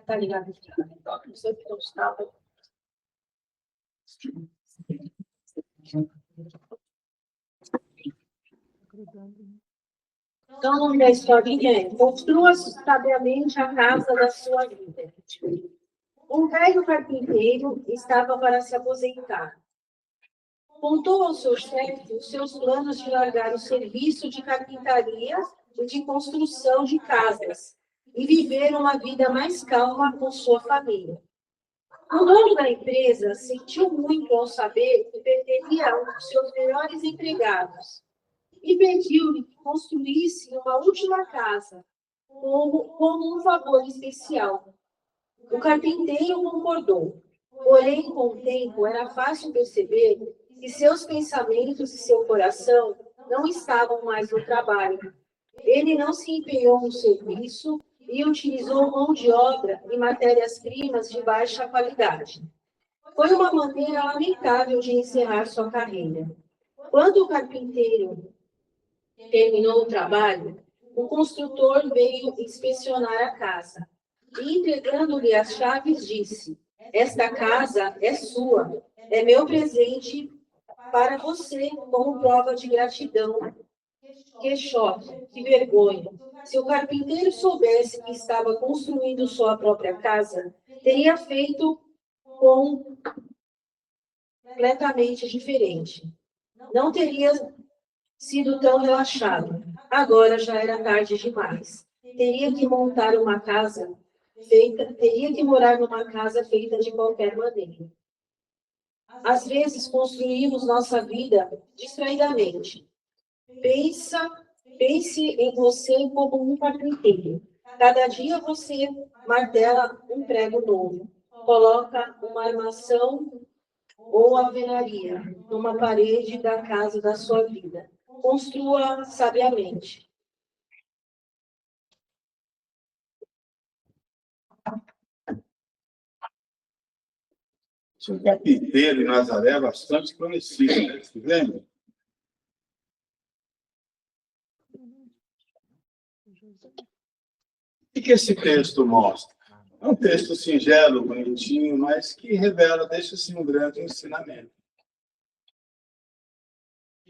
Tá ligado? Não sei o que eu estava. Então, o nome da historinha é: construa sabiamente a casa da sua vida. Um velho carpinteiro estava para se aposentar. Contou ao seu chefe os seus planos de largar o serviço de carpintaria e de construção de casas e viver uma vida mais calma com sua família. O dono da empresa sentiu muito ao saber que perderia um dos seus melhores empregados e pediu-lhe que construísse uma última casa, como um favor especial. O carpinteiro concordou, porém, com o tempo, era fácil perceber que seus pensamentos e seu coração não estavam mais no trabalho. Ele não se empenhou no serviço e utilizou mão de obra e matérias-primas de baixa qualidade. Foi uma maneira lamentável de encerrar sua carreira. Quando o carpinteiro terminou o trabalho, o construtor veio inspecionar a casa e, entregando-lhe as chaves, disse: "Esta casa é sua, é meu presente para você como prova de gratidão." Que choque, que vergonha! Se o carpinteiro soubesse que estava construindo sua própria casa, teria feito completamente diferente. Não teria sido tão relaxado. Agora já era tarde demais. Teria que morar numa casa feita de qualquer maneira. Às vezes construímos nossa vida distraidamente. Pense em você como um carpinteiro. Cada dia você martela um prego novo, coloca uma armação ou alvenaria numa parede da casa da sua vida. Construa sabiamente. Tinha um carpinteiro em Nazaré bastante conhecido, né? Você lembra? O que esse texto mostra? É um texto singelo, bonitinho, mas que revela, deixa assim um grande ensinamento.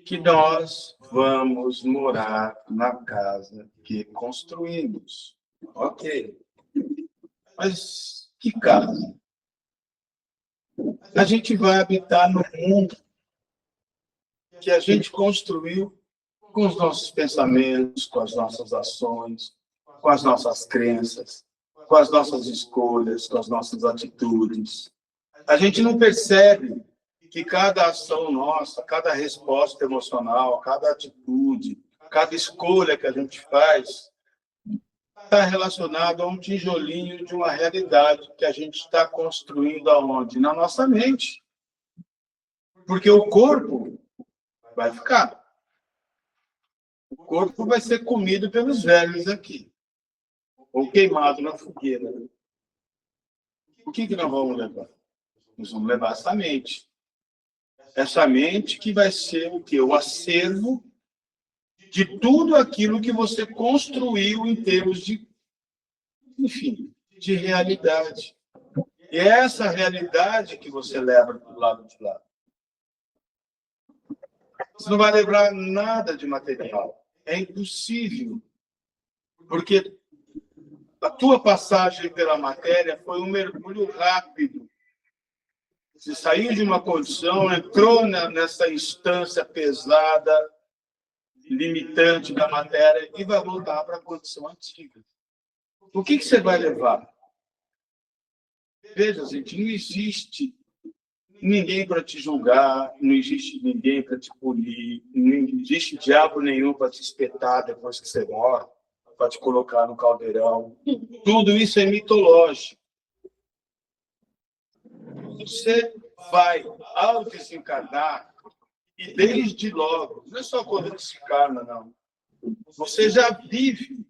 Que nós vamos morar na casa que construímos. Ok. Mas que casa? A gente vai habitar no mundo que a gente construiu com os nossos pensamentos, com as nossas ações, com as nossas crenças, com as nossas escolhas, com as nossas atitudes. A gente não percebe que cada ação nossa, cada resposta emocional, cada atitude, cada escolha que a gente faz está relacionado a um tijolinho de uma realidade que a gente está construindo aonde? Na nossa mente. Porque o corpo vai ficar. O corpo vai ser comido pelos velhos aqui. Ou queimado na fogueira. O que nós vamos levar? Nós vamos levar essa mente. Essa mente que vai ser o quê? O acervo de tudo aquilo que você construiu em termos de, enfim, de realidade. E é essa realidade que você leva do lado de lá. Você não vai levar nada de material. É impossível. Porque a tua passagem pela matéria foi um mergulho rápido. Você saiu de uma condição, entrou nessa instância pesada, limitante da matéria, e vai voltar para a condição antiga. O que você vai levar? Veja, gente, não existe ninguém para te julgar, não existe ninguém para te punir, não existe diabo nenhum para te espetar depois que você morre, para te colocar no caldeirão. Tudo isso é mitológico. Você vai, ao desencarnar, e desde logo, não é só quando desencarna, não. Você já vive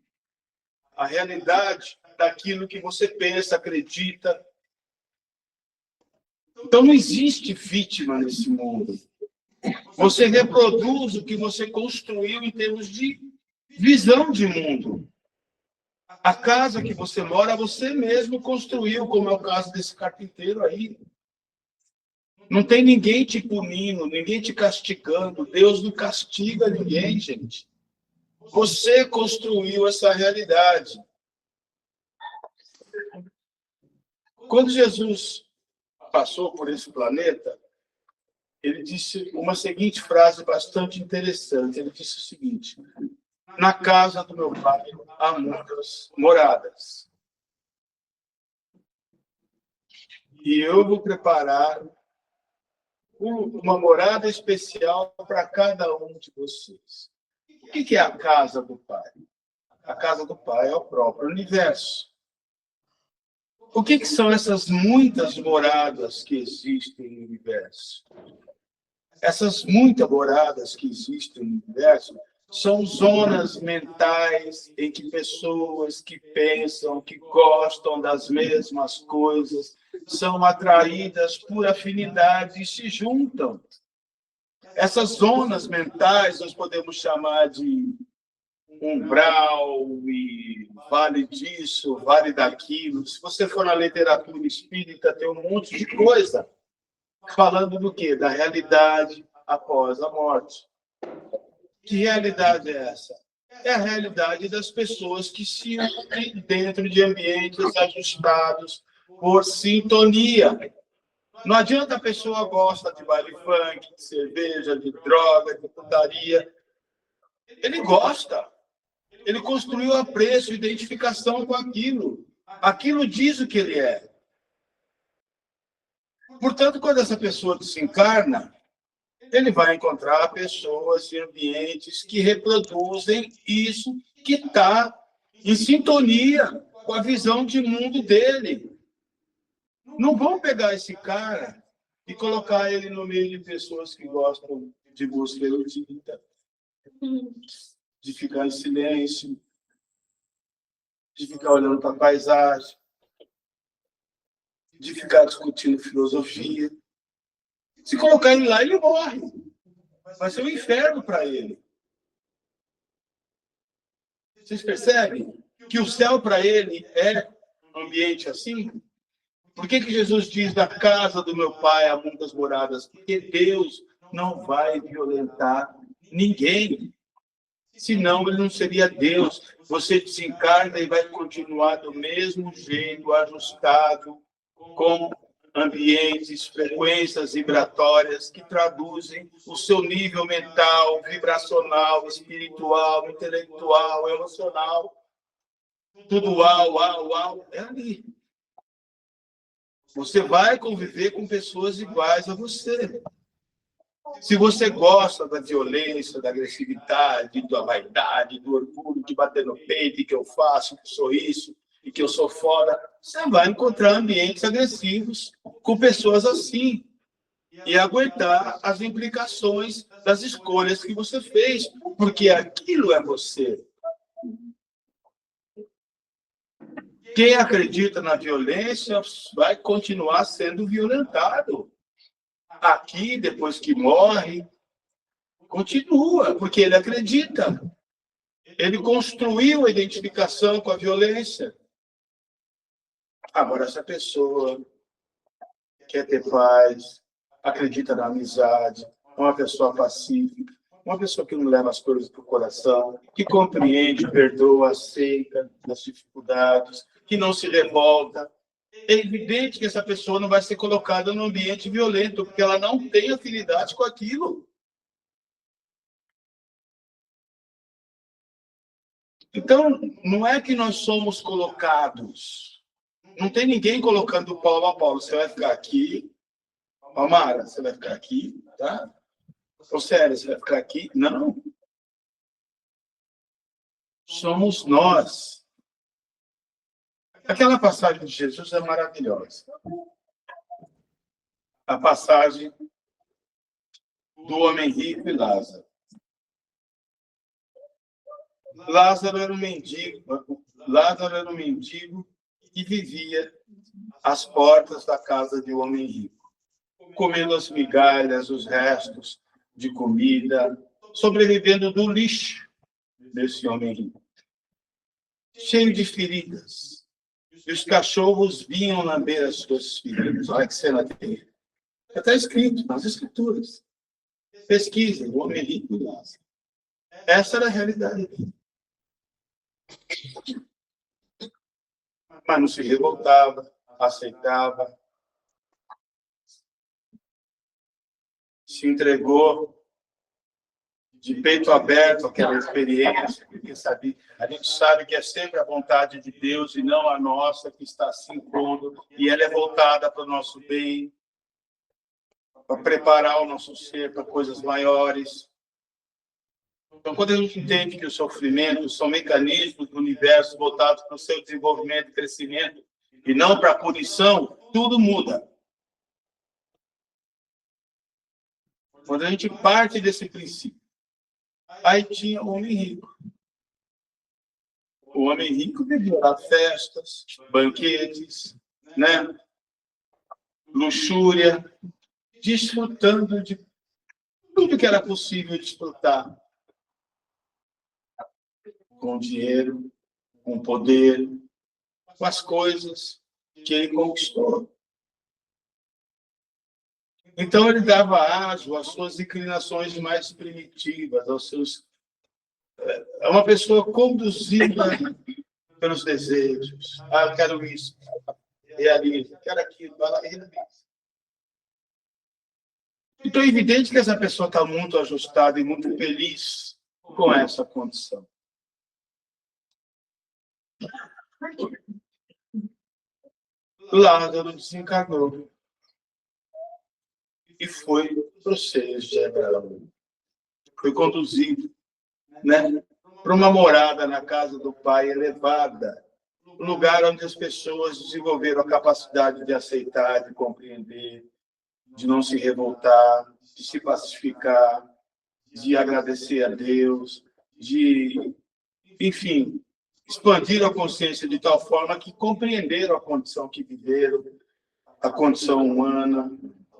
a realidade daquilo que você pensa, acredita. Então, não existe vítima nesse mundo. Você reproduz o que você construiu em termos de visão de mundo. A casa que você mora, você mesmo construiu, como é o caso desse carpinteiro aí. Não tem ninguém te punindo, ninguém te castigando. Deus não castiga ninguém, gente. Você construiu essa realidade. Quando Jesus passou por esse planeta, ele disse uma seguinte frase bastante interessante. Ele disse o seguinte: na casa do meu pai há muitas moradas. E eu vou preparar uma morada especial para cada um de vocês. O que é a casa do Pai? A casa do Pai é o próprio universo. O que são essas muitas moradas que existem no universo? Essas muitas moradas que existem no universo são zonas mentais em que pessoas que pensam, que gostam das mesmas coisas, são atraídas por afinidade e se juntam. Essas zonas mentais nós podemos chamar de umbral e vale disso, vale daquilo. Se você for na literatura espírita, tem um monte de coisa falando do quê? Da realidade após a morte. Que realidade é essa? É a realidade das pessoas que se unem dentro de ambientes ajustados por sintonia. Não adianta a pessoa gosta de baile funk, de cerveja, de droga, de putaria. Ele gosta. Ele construiu apreço, identificação com aquilo. Aquilo diz o que ele é. Portanto, quando essa pessoa desencarna, ele vai encontrar pessoas e ambientes que reproduzem isso que está em sintonia com a visão de mundo dele. Não vão pegar esse cara e colocar ele no meio de pessoas que gostam de música erudita, de ficar em silêncio, de ficar olhando para a paisagem, de ficar discutindo filosofia. Se colocar ele lá, ele morre. Vai ser um inferno para ele. Vocês percebem que o céu para ele é um ambiente assim? Por que Jesus diz, na casa do meu pai há muitas moradas? Porque Deus não vai violentar ninguém. Senão ele não seria Deus. Você desencarna e vai continuar do mesmo jeito, ajustado, com ambientes, frequências vibratórias que traduzem o seu nível mental, vibracional, espiritual, intelectual, emocional. Tudo uau, é ali. Você vai conviver com pessoas iguais a você. Se você gosta da violência, da agressividade, da vaidade, do orgulho, de bater no peito, e que eu faço, que sou isso, e que eu sou foda, você vai encontrar ambientes agressivos com pessoas assim. E aguentar as implicações das escolhas que você fez, porque aquilo é você. Quem acredita na violência vai continuar sendo violentado. Aqui, depois que morre, continua, porque ele acredita. Ele construiu a identificação com a violência. Agora, essa pessoa quer ter paz, acredita na amizade, é uma pessoa pacífica, uma pessoa que não leva as coisas para o coração, que compreende, perdoa, aceita as dificuldades, que não se revolta. É evidente que essa pessoa não vai ser colocada num ambiente violento, porque ela não tem afinidade com aquilo. Então, não é que nós somos colocados. Não tem ninguém colocando Paulo a Paulo. Você vai ficar aqui. Palmara, você vai ficar aqui, tá? Ou sério, você vai ficar aqui? Não. Somos nós. Aquela passagem de Jesus é maravilhosa. A passagem do homem rico e Lázaro. Lázaro era um mendigo que vivia às portas da casa de um homem rico, comendo as migalhas, os restos de comida, sobrevivendo do lixo desse homem rico. cheio de feridas. E os cachorros vinham lamber as suas feridas. Olha que cena terrível. Está escrito nas Escrituras. Pesquisem, o homem rico e Lázaro. Essa era a realidade dele. Mas não se revoltava, aceitava, se entregou de peito aberto àquela experiência, porque sabe, a gente sabe que é sempre a vontade de Deus e não a nossa que está se impondo, e ela é voltada para o nosso bem, para preparar o nosso ser para coisas maiores. Então, quando a gente entende que os sofrimentos são mecanismos do universo voltados para o seu desenvolvimento e crescimento, e não para a punição, tudo muda. Quando a gente parte desse princípio, aí tinha o homem rico. O homem rico devia dar festas, banquetes, né? Luxúria, desfrutando de tudo que era possível desfrutar. Com dinheiro, com poder, com as coisas que ele conquistou. Então ele dava aso às suas inclinações mais primitivas, aos seus... É uma pessoa conduzida pelos desejos. Ah, eu quero isso, realiza, quero aquilo, vai lá e realiza. Então é evidente que essa pessoa está muito ajustada e muito feliz com essa condição. Lázaro desencarnou e foi para os seios de Abraão. Foi conduzido, né, para uma morada na casa do Pai elevada, um lugar onde as pessoas desenvolveram a capacidade de aceitar, de compreender, de não se revoltar, de se pacificar, de agradecer a Deus, de, enfim, expandir a consciência de tal forma que compreenderam a condição que viveram, a condição humana.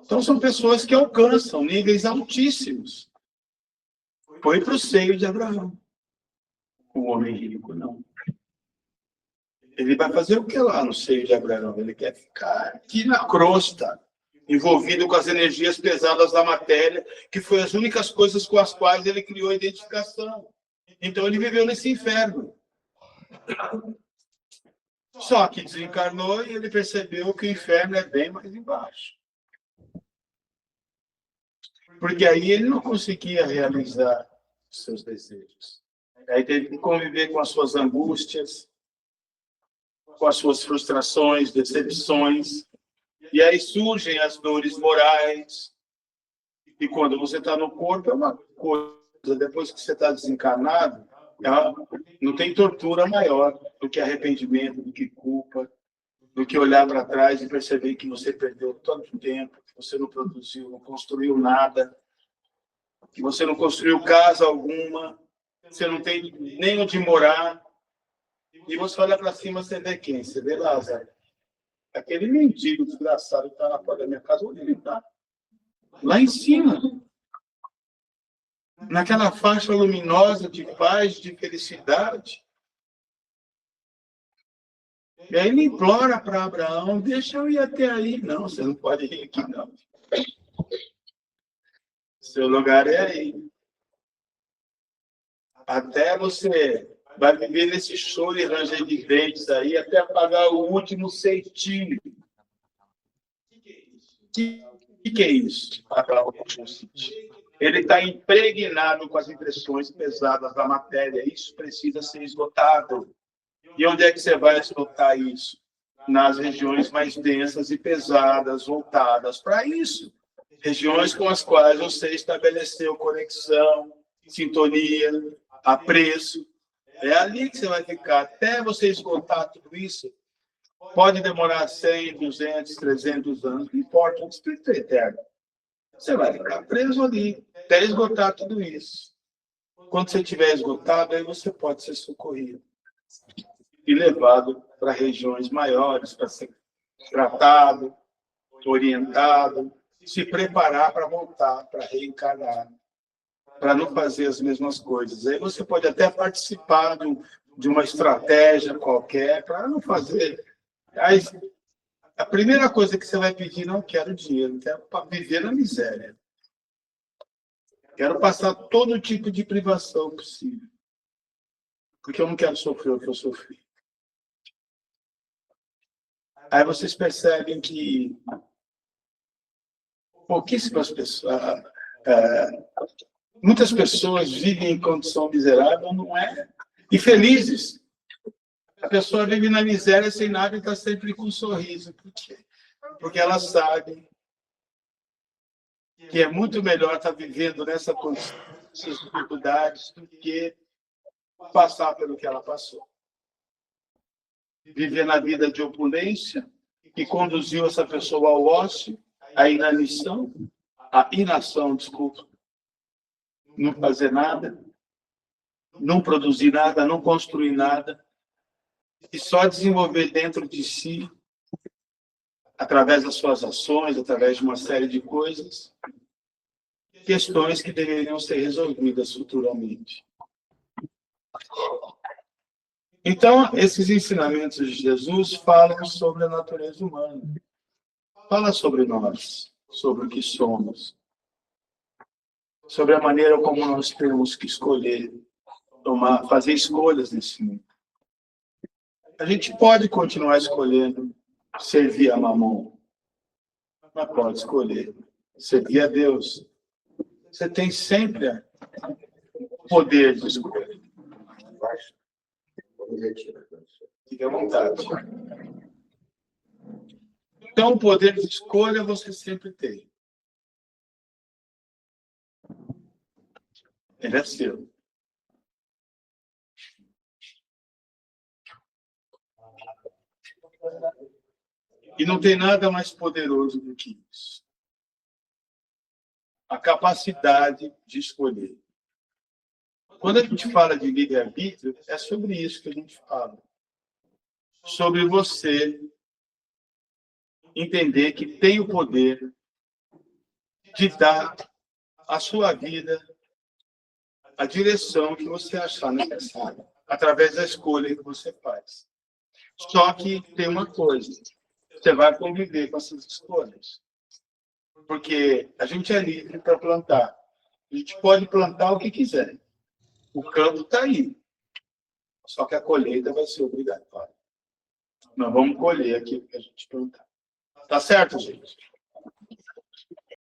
Então, são pessoas que alcançam níveis altíssimos. Foi para o seio de Abraão. O homem rico, não. Ele vai fazer o que lá no seio de Abraão? Ele quer ficar aqui na crosta, envolvido com as energias pesadas da matéria, que foi as únicas coisas com as quais ele criou a identificação. Então, ele viveu nesse inferno. Só que desencarnou e ele percebeu que o inferno é bem mais embaixo. Porque aí ele não conseguia realizar os seus desejos. Aí teve que conviver com as suas angústias, com as suas frustrações, decepções. E aí surgem as dores morais. E quando você está no corpo, é uma coisa. Depois que você está desencarnado, não tem tortura maior do que arrependimento, do que culpa, do que olhar para trás e perceber que você perdeu tanto tempo, que você não produziu, não construiu nada, que você não construiu casa alguma, você não tem nem onde morar. E você olha para cima, você vê quem? Você vê Lázaro. Aquele mendigo desgraçado que está na porta da minha casa, onde ele está? Lá em cima. Naquela faixa luminosa de paz, de felicidade. E aí ele implora para Abraão, deixa eu ir até aí. Não, você não pode ir aqui, não. Seu lugar é aí. Até você vai viver nesse choro e ranger de dentes aí, até pagar o último centinho. O que é isso? Pagar o último centinho. Ele está impregnado com as impressões pesadas da matéria. Isso precisa ser esgotado. E onde é que você vai esgotar isso? Nas regiões mais densas e pesadas, voltadas para isso. Regiões com as quais você estabeleceu conexão, sintonia, apreço. É ali que você vai ficar. Até você esgotar tudo isso, pode demorar 100, 200, 300 anos. Não importa, o espírito é eterno. Você vai ficar preso ali, até esgotar tudo isso. Quando você estiver esgotado, aí você pode ser socorrido e levado para regiões maiores, para ser tratado, orientado, se preparar para voltar, para reencarnar, para não fazer as mesmas coisas. Aí você pode até participar de de uma estratégia qualquer para não fazer. Aí, a primeira coisa que você vai pedir, não quero dinheiro, quero viver na miséria. Quero passar todo tipo de privação possível. Porque eu não quero sofrer o que eu sofri. Aí vocês percebem que pouquíssimas pessoas, muitas pessoas vivem em condição miserável, não é? E felizes. A pessoa vive na miséria sem nada e está sempre com um sorriso. Por quê? Porque ela sabe que é muito melhor estar vivendo nessa condição, nessas dificuldades, do que passar pelo que ela passou. Viver na vida de opulência, que conduziu essa pessoa ao ócio, à inação, desculpa, não fazer nada, não produzir nada, não construir nada, e só desenvolver dentro de si, através das suas ações, através de uma série de coisas, questões que deveriam ser resolvidas futuramente. Então, esses ensinamentos de Jesus falam sobre a natureza humana. Fala sobre nós, sobre o que somos, sobre a maneira como nós temos que escolher, fazer escolhas nesse mundo. A gente pode continuar escolhendo servir a Mamon, mas pode escolher servir a Deus. Você tem sempre o poder de escolher. Fique à vontade. Então, o poder de escolha você sempre tem. Ele é seu. E não tem nada mais poderoso do que isso. A capacidade de escolher. Quando a gente fala de livre-arbítrio, é sobre isso que a gente fala. Sobre você entender que tem o poder de dar à sua vida a direção que você achar necessária, através da escolha que você faz. Só que tem uma coisa, você vai conviver com essas escolhas. Porque a gente é livre para plantar. A gente pode plantar o que quiser. O campo está aí. Só que a colheita vai ser obrigatória. Nós vamos colher aquilo que a gente plantar. Tá certo, gente?